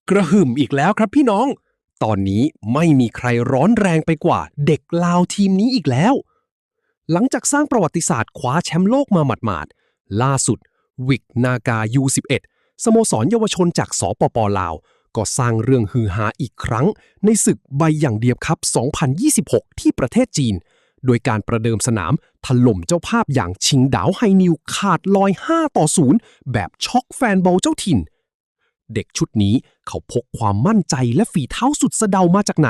กระหึ่มอีกแล้วครับพี่น้อง ตอนนี้ไม่มีใครร้อนแรงไปกว่าเด็กลาวทีมนี้อีกแล้ว หลังจากสร้างประวัติศาสตร์คว้าแชมป์โลกมาหมาดๆล่าสุดวิกนากา U11 สโมสรเยาวชนจากสปป.ลาวก็สร้างเรื่องฮือฮาอีกครั้งในศึกใบอย่างเดียบคัพ 2026 ที่ประเทศจีน โดยการประเดิมสนามถล่มเจ้าภาพอย่างชิงดาวไฮนิวขาดลอย 5-0 แบบช็อกแฟนบอลเจ้าถิ่น เด็กชุดนี้เขาพกความมั่นใจและฝีเท้าสุดสะเดามาจากไหน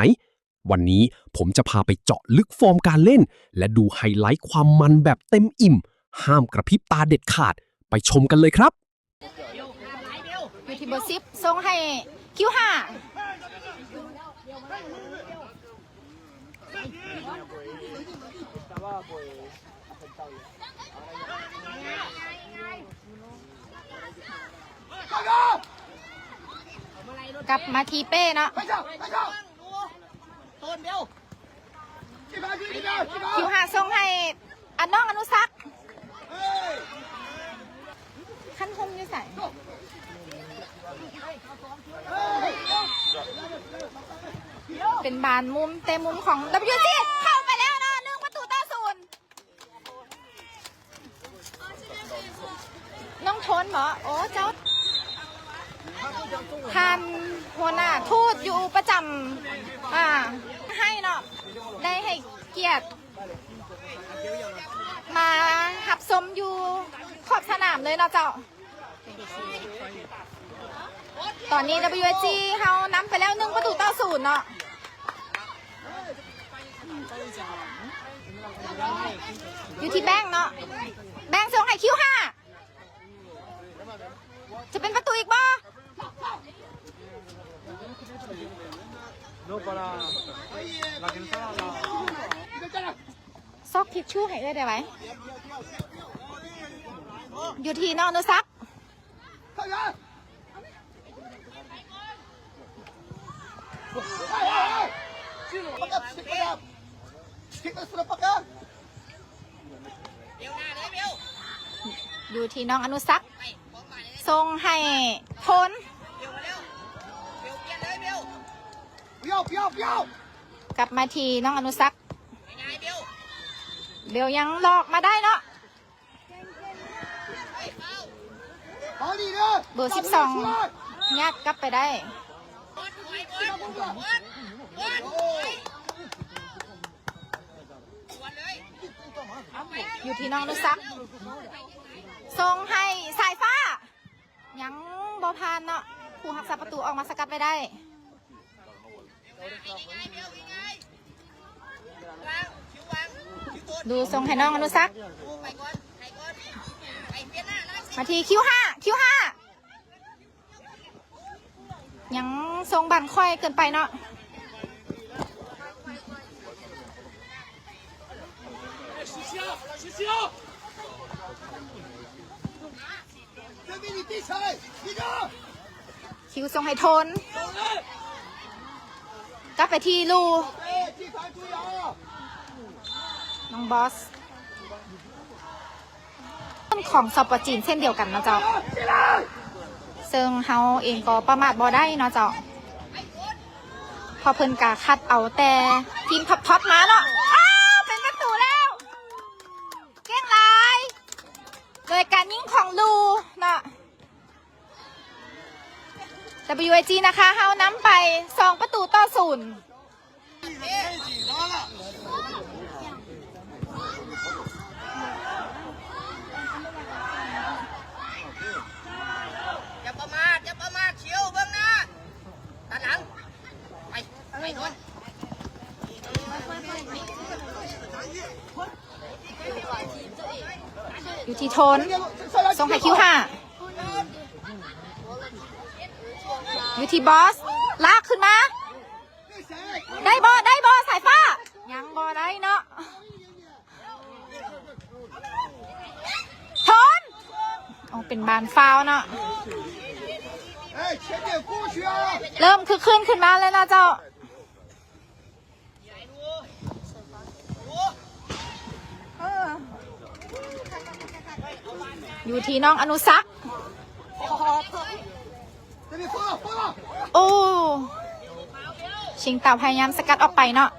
วันนี้ผมจะพาไปเจาะลึกฟอร์มการเล่นและดูไฮไลท์ความมันแบบเต็มอิ่ม ห้ามกระพริบตาเด็ดขาด ไปชมกันเลยครับ อยู่ที่เบอร์10ส่งให้คิว5กลับมาทีเป้เนาะคิว5ส่งให้อันน้องอนุสักขั้นคมอยู่ใส่เป็นบานมุมเต็มมุมของ WC เข้าไปแล้วเนาะ1-0น้องทนเหรอโอ้เจ้าท่านหัวหน้าทูตอยู่ประจำให้เนาะได้ให้เกียรติมาหับสมอยู่ขอบสนามเลยเนาะเจ้าตอนนี้ WG เขานำไปแล้ว1-0เนาะอยู่ที่แบงค์เนาะแบงค์ส่งให้คิว5จะเป็นประตูอีกบ่ซอกทิชชู่ให้ได้ไหมอยู่ที่น้องอนุสักอยู่ที่น้องอนุสักส่งให้ทนกลับมาทีน้องอนุสักเบลยังหลอกมาได้เนาะเบอร์12ยัดกลับไปได้อยู่ที่น้องอนุสักส่งให้สายฟ้ายังบอพานเนาะผู้รักษาประตูออกมาสกัดไปได้ดูส่งให้น้องอนุสักมาทีคิว5ยังทรงบันค่อยเกินไปเนาะคิวส่งให้ทนกลับไปที่ลูน้องบอสของสปจีนเช่นเดียวกันนะเจ้าซึ่งเฮาเองก็ประมาทบ่ได้เนาะเจ้าพอเพิ่นกาคัดเอาแต่ทีมท็อปมาเนาะเป็นประตูแล้วเก่งหลายโดยการยิงของลูเนาะ WG นะคะเฮานำไป2-0อย่าประมาทเชียวเบื้องหน้าด้านหลังไปโน่นอยู่ที่ทนส่งให้คิว5อยู่ที่บอสลากขึ้นมาได้บอสายฟ้ายังบอได้เนาะทนเป็นบานฟาวเนาะเริ่มคือขึ้นมาเลยนะเจ้าอยู่ที่น้องอนุสัก โอ้ชิงเต่าพยายามสกัดออกไปเนาะ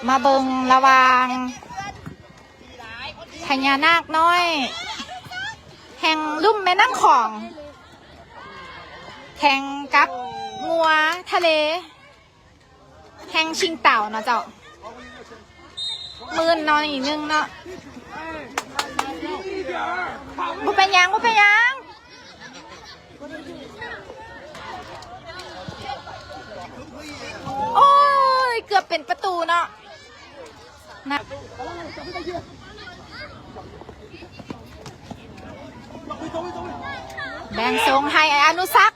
มาเบิงระวางพญานาคน้อยแห่งลุ่มแม่น้ำของแข่งกับงัวทะเลแห่งชิงเต่าเนาะเจ้ามืนนอนอีกนึงเนาะบุเป็นยังโอ้ยเกือบเป็นประตูเนาะนะแบ่งทรงให้อนุสั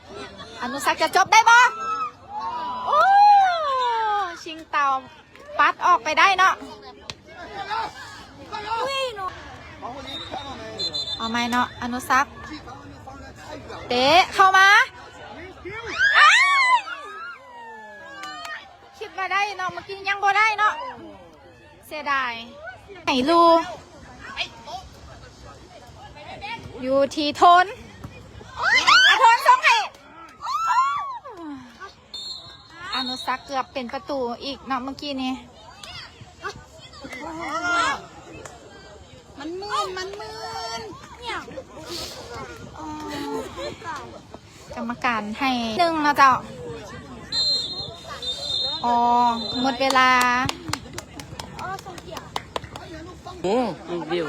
กจะจบได้บ่โอ้ชิงเต่าปัดออกไปได้เนาะเอาไหมเนาะอนุสักเตะเข้ามาคิดมาได้เนาะเมื่อกี้ยังบ่ได้เนาะเสียดายไหนลูอยู่ที่ทนทนส่งให้อนุสักเกือบเป็นประตูอีกเนาะเมื่อกี้นี้มันมืนเนี่ยกรรมการให้หนึ่งนะเจ้าอ๋อหมดเวลาวิว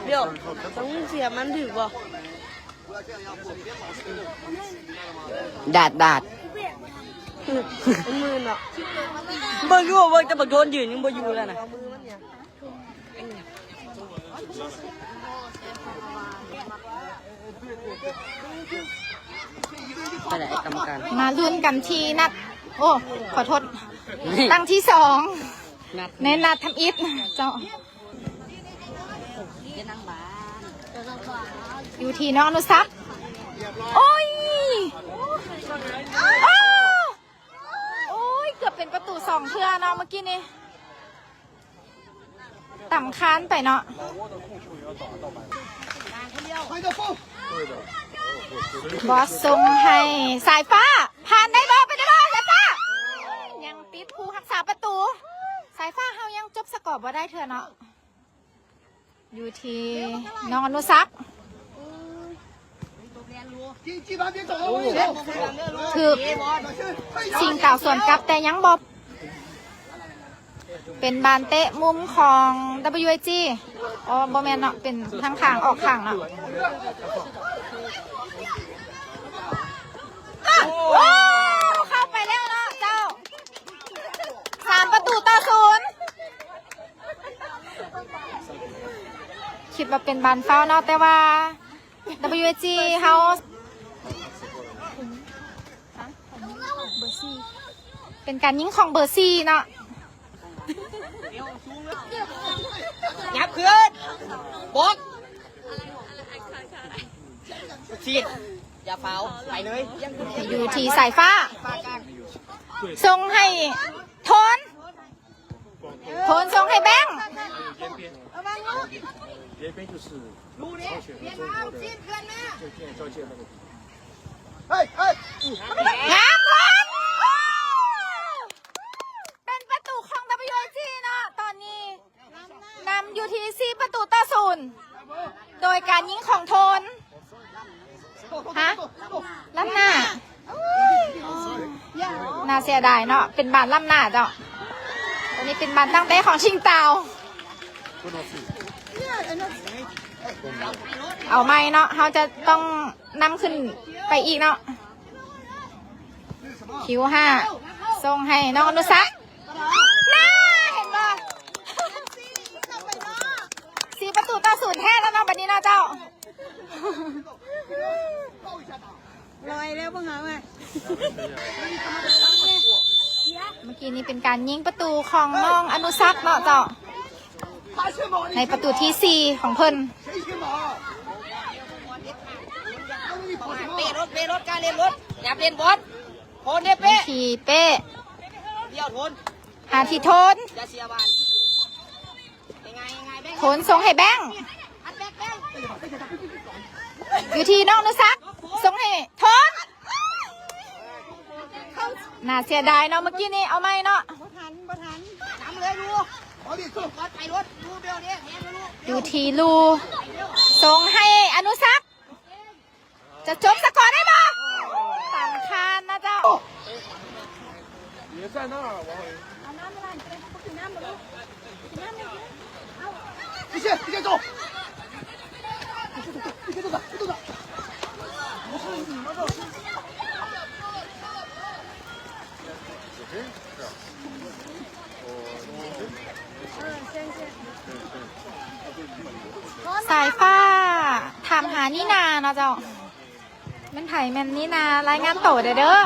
เดี๋ยวต้องเสียมันถือบ่ดาดมือเนาะเบิ่งอยู่เบิ่งจะบักโดนยืนยังบ่อยู่แล้วนะไปไหนกรรมการมาลุ้นกันทีนัดโอ้ขอโทษตั้งที่สองในนัดทำอิฐเจ้าอยู่ที่น้องอนุสักโอ้ยโอ้ยเกือบเป็นประตูสองเพื่อเนาะเมื่อกี้นี้ต่ำค้านไปเนาะบอสส่งให้สายฟ้าผ่านได้บอไปได้บอสายฟ้ายังติดผู้รักษาประตูสายฟ้าเฮายังจบสกอร์บ่ได้เถอะเนาะอยู่ที่น้องอนุสักคือชิงเต่าส่วนกลับแต่ยังบอบเป็นบานเตะมุมของ WG อ๋อบอแมนเนาะเป็นทางข้างออกข้างเนาะเข้าไปแล้วเนาะเจ้า3 ประตูต่อ 0คิดว่าเป็นบานเฝ้าเนาะแต่ว่า WG เขาเป็นการยิงของเบอร์ซีเนาะยับขึ้นบกฉีดอย่าเฝ้าไปเลยอยู่ที่สายฟ้าส่งให้โทนส่งให้แบงค์งามเป็นประตูของ WG เนาะตอนนี้นำอยู่ที่4 ประตูต่อ 0โดยการยิงของโทนฮะล้ำหน้าน่าเสียดายเนาะเป็นบานล้ำหน้าเจ้าตอนนี้เป็นบานตั้งเต้ของชิงเตาเอาไหมเนาะเขาจะต้องนำขึ้นไปอีกเนาะคิว5ส่งให้น้องอนุสักน่าเห็นป่ะ4 ประตูต่อ 0แท้แล้วเนาะบัดนี้เนาะเจ้าลอยแล้วบ้างเหรอแม่เมื่อกี้นี้เป็นการยิงประตูของน้องอนุสักเนาะเจ้าในประตูที่ 4ของเพิ่นเป้รถการเล่นรถอย่าเล่นบอลโทนเนี่ยเป้ทีเป้เดี่ยวโทนหาที่โทนอย่าเสียบาน โทนส่งให้แบงค์อยู่ที่น้องนุสักส่งให้โทนน่าเสียดายเนาะเมื่อกี้นี้เอาไหมเนาะ น้ำเลยดูเอาดิสุดรถไปรถดูเบลเนี่ยแหงเลยลูก อยู่ที่ลูส่งให้อนุสักจะจบสกอร์ได้บ่สำคัญนะเจ้า一起一起走。สายฟ้าถามหานี่นาเนาะเจ้ามันไผ่แมนนี่นารายงานโตเด้อ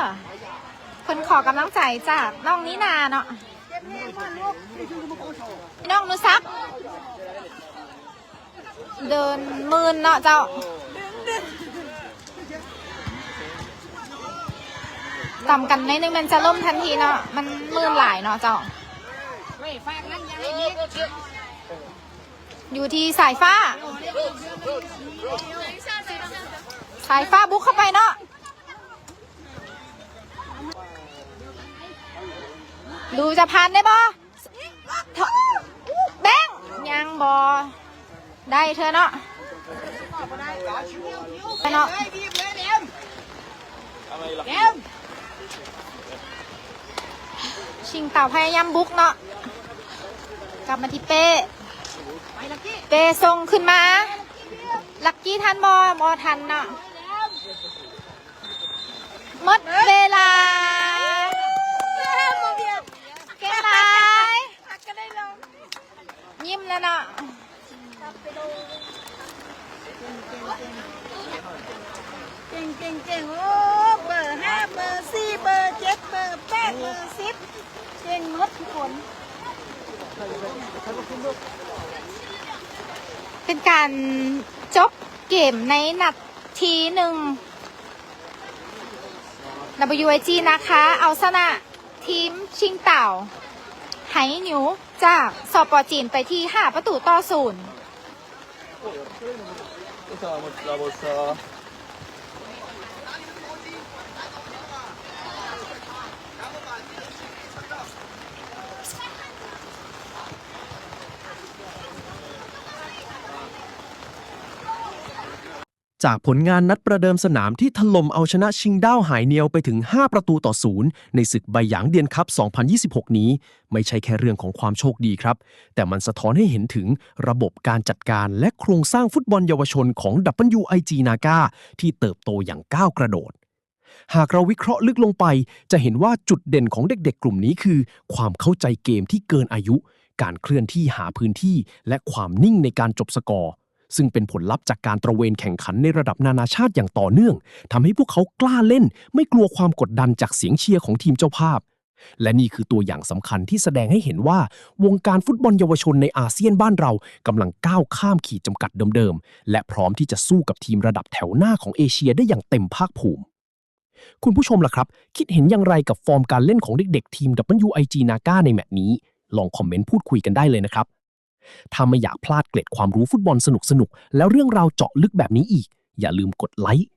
คนขอกำลังใจจากน้องนี่นาเนาะน้องนุซักเดินมืนเนาะเจ้าต่ำกันในนึงมันจะล่มทันทีเนาะมันมืนหลายเนาะเจ้าอยู่ที่สายฟ้าสายฟ้าบุกเข้าไปเนาะดูจะพันได้บ่แบงยังบ่ได้เธอเนาะไปเนาะชิงเต่าพยายามบุกเนาะกลับมาที่เป้ส่งขึ้นมาลักกี้ทันบอทันเนาะหมดเวลาเก่งไรยิ้มแล้วเนาะเก่งโอ้เบอร์5เบอร์4เบอร์7เบอร์8เบอร์10เก่งหมดทุกคนเป็นการจบเกมในนาทีหนึ่ง WIG นะคะเอาชนะทีมชิงเต่าไหหนิวจากสปจีนไปที่5 ประตูต่อ 0จากผลงานนัดประเดิมสนามที่ถล่มเอาชนะชิงด้าวหายเนียวไปถึง5 ประตูต่อ 0ในศึกใบหยางเดียนคัพ 2026 นี้ไม่ใช่แค่เรื่องของความโชคดีครับแต่มันสะท้อนให้เห็นถึงระบบการจัดการและโครงสร้างฟุตบอลเยาวชนของ WIG Naga ที่เติบโตอย่างก้าวกระโดดหากเราวิเคราะห์ลึกลงไปจะเห็นว่าจุดเด่นของเด็กๆกลุ่มนี้คือความเข้าใจเกมที่เกินอายุการเคลื่อนที่หาพื้นที่และความนิ่งในการจบสกอร์ซึ่งเป็นผลลัพธ์จากการตระเวนแข่งขันในระดับนานาชาติอย่างต่อเนื่องทำให้พวกเขากล้าเล่นไม่กลัวความกดดันจากเสียงเชียร์ของทีมเจ้าภาพและนี่คือตัวอย่างสำคัญที่แสดงให้เห็นว่าวงการฟุตบอลเยาวชนในอาเซียนบ้านเรากำลังก้าวข้ามขีดจำกัดเดิมๆและพร้อมที่จะสู้กับทีมระดับแถวหน้าของเอเชียได้อย่างเต็มภาคภูมิคุณผู้ชมล่ะครับคิดเห็นอย่างไรกับฟอร์มการเล่นของเด็กๆทีม WIG Naga ในแมตช์นี้ลองคอมเมนต์พูดคุยกันได้เลยนะครับถ้าไม่อยากพลาดเกร็ดความรู้ฟุตบอลสนุกๆแล้วเรื่องราวเจาะลึกแบบนี้อีกอย่าลืมกดไลค์